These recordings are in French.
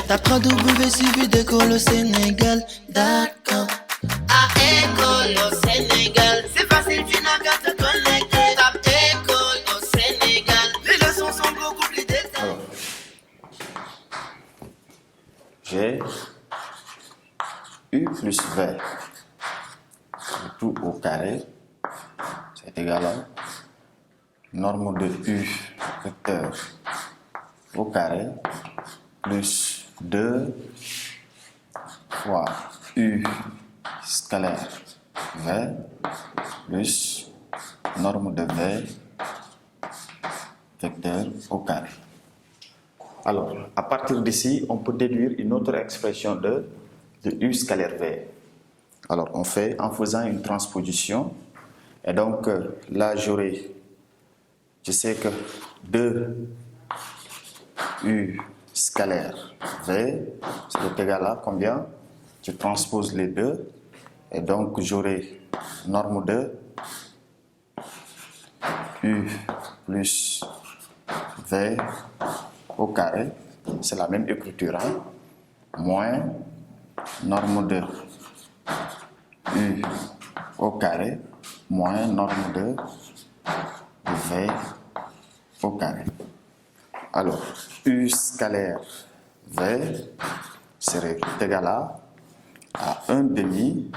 Tape W suivi d'école au Sénégal. D'accord. À école au Sénégal. C'est facile, tu n'as qu'à te connecter. Tape école au Sénégal. Les leçons sont beaucoup plus détaillées. Alors, j'ai U plus V, le tout au carré, c'est égal à norme de U vecteur au carré plus 2 fois U scalaire V plus norme de V vecteur au carré. Alors, à partir d'ici, on peut déduire une autre expression de U scalaire V. Alors, on fait en faisant une transposition. Et donc, là, je sais que 2 U scalaire V, c'est égal à combien? Je transpose les deux. Et donc, j'aurai norme de U plus V au carré, c'est la même écriture, hein? Moins norme de U au carré moins norme de V au carré. Alors, U scalaire V serait égal à 1 demi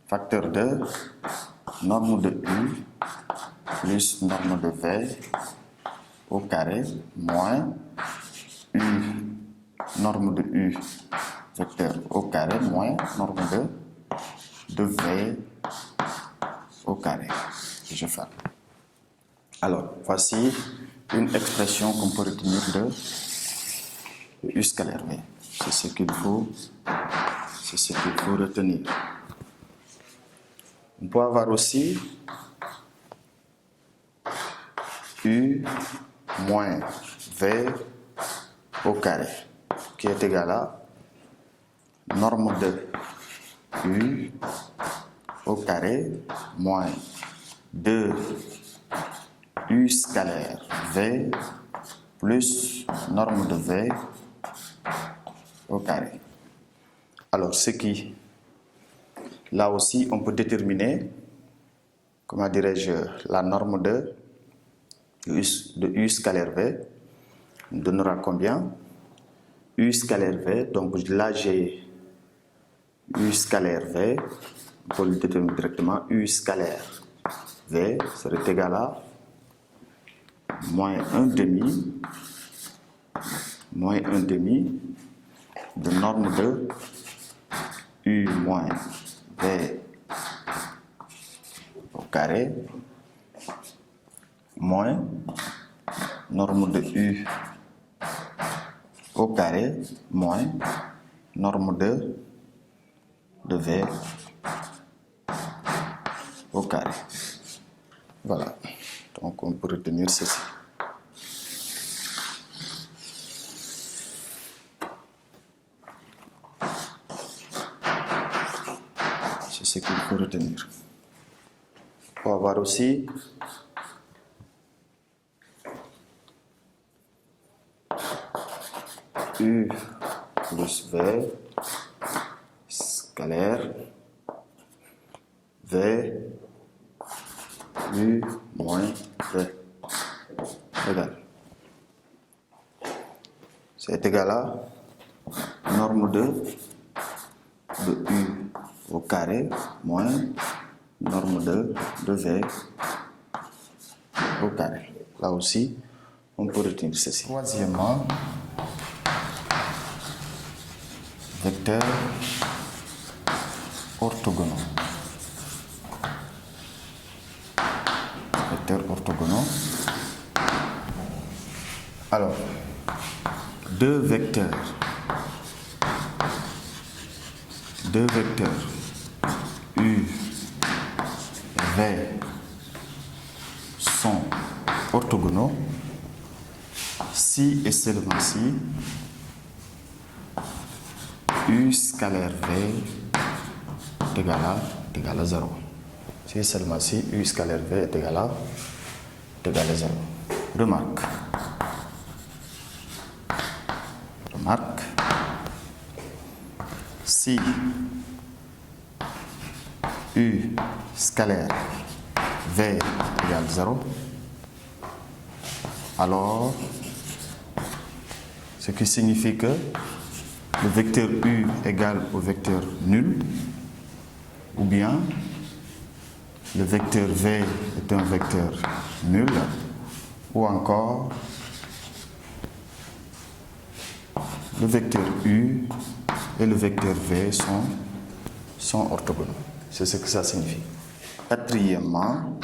facteur de norme de U plus norme de V au carré moins U norme de U vecteur au carré moins norme de V au carré. Je fais. Alors, voici une expression qu'on peut retenir de U scalaire V. C'est ce qu'il faut retenir. On peut avoir aussi U moins V au carré, qui est égal à norme de U au carré moins 2 U scalaire V plus norme de V au carré. Alors, là aussi, on peut déterminer, comment dirais-je, la norme de U scalaire V nous donnera combien? U scalaire V, donc là j'ai U scalaire V, on peut le déterminer directement, U scalaire V serait égal à moins 1 demi de norme de U moins V au carré moins norme de U au carré moins norme de V au carré. Voilà, donc on peut retenir ceci. C'est ce qu'il faut retenir. On peut avoir aussi U plus V scalaire V U moins V égal. C'est égal à norme de U au carré moins norme de V au carré. Là aussi, on peut retenir ceci. Troisièmement, vecteurs orthogonaux. Vecteurs orthogonaux. Alors, deux vecteurs U V sont orthogonaux si et seulement si U scalaire V est égal à 0. Si et seulement si U scalaire V est égal à 0. Remarque. Remarque, si U scalaire V égale 0, alors ce qui signifie que le vecteur U égale au vecteur nul, ou bien le vecteur V est un vecteur nul, ou encore le vecteur U et le vecteur V sont orthogonaux. C'est ce que ça signifie. Quatrièmement,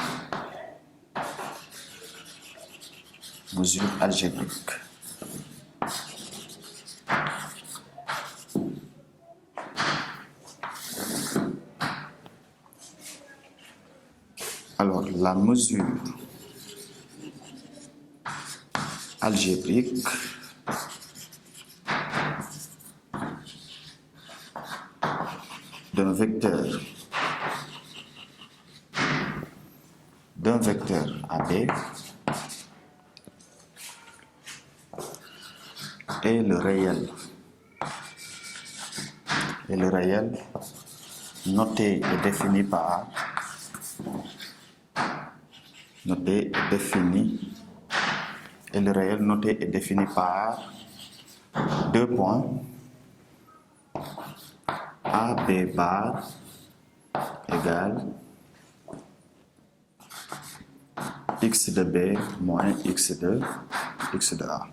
mesure algébrique. Alors, la mesure algébrique d'un vecteur AB est le réel. Et le réel noté et défini par deux points AB bar égale x de B moins x de A.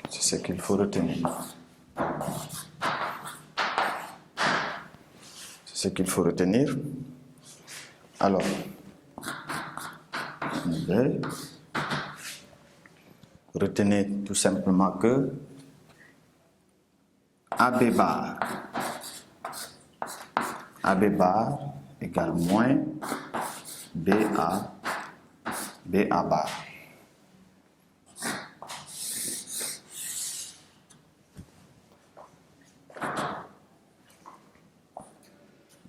C'est ce qu'il faut retenir. Alors, retenez tout simplement que AB bar égale moins BA bar.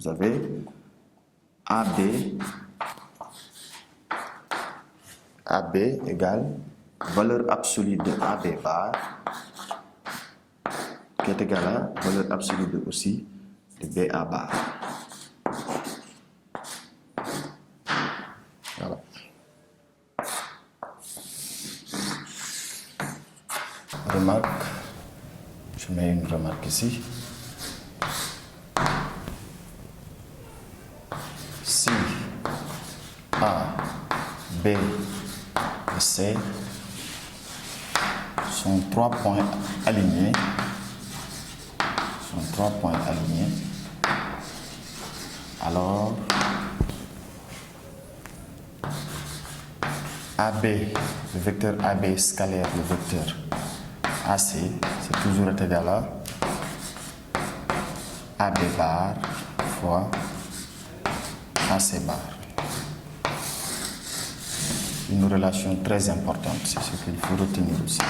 Vous avez AB égale valeur absolue de AB bar qui est égale à valeur absolue aussi de BA bar. Voilà. Remarque, je mets une remarque ici. Si A, B et C sont trois points alignés, alors AB, le vecteur AB scalaire, le vecteur AC, c'est toujours égal à AB bar fois AC bar. Une relation très importante, c'est ce qu'il faut retenir aussi.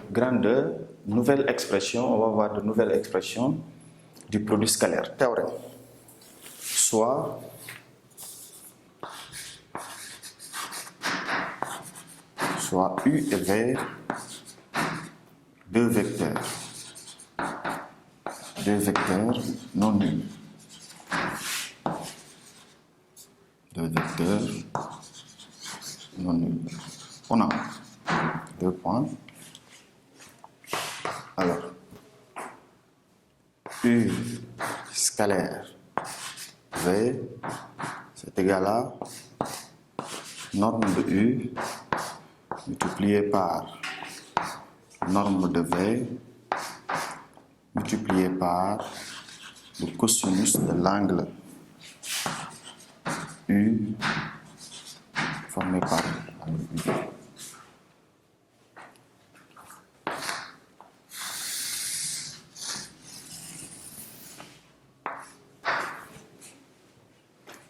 Grandeur, nouvelle expression, on va voir de nouvelles expressions du produit scalaire. Théorème. Soit U et V, deux vecteurs non nuls. On a deux points. Alors, U scalaire V, c'est égal à norme de U multiplié par norme de V multiplié par le cosinus de l'angle U formé par l'angle U.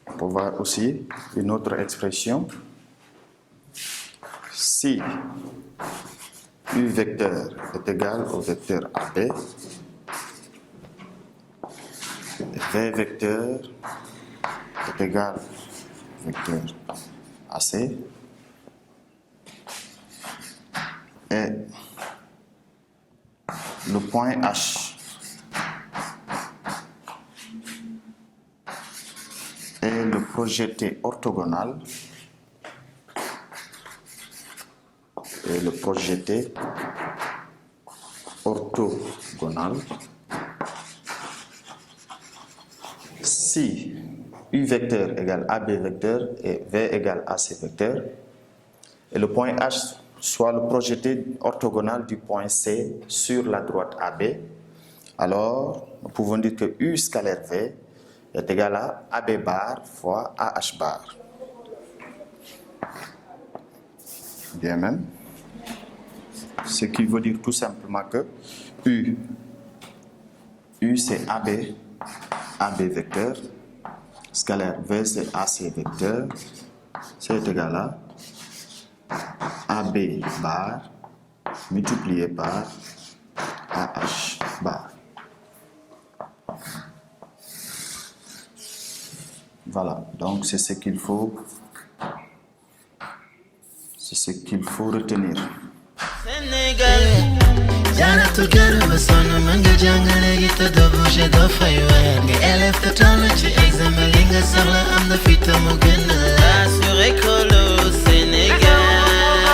On peut voir aussi une autre expression. Si U vecteur est égal au vecteur AB, et V vecteur est égal au vecteur AC, et le point H est le projeté orthogonal si U vecteur égale AB vecteur et V égale AC vecteur et le point H soit le projeté orthogonal du point C sur la droite AB, alors nous pouvons dire que U scalaire V est égal à AB bar fois AH bar. Bien même. Ce qui veut dire tout simplement que U c'est AB vecteur, scalaire V c'est AC vecteur, c'est égal à AB bar multiplié par AH bar. Voilà, donc c'est ce qu'il faut retenir. Sénégal, Janatu garu basona manga jangale gita do bouger do faywa. Nga élève te tollu ci examen li nga soxla am na fi tamu gën a. Assuré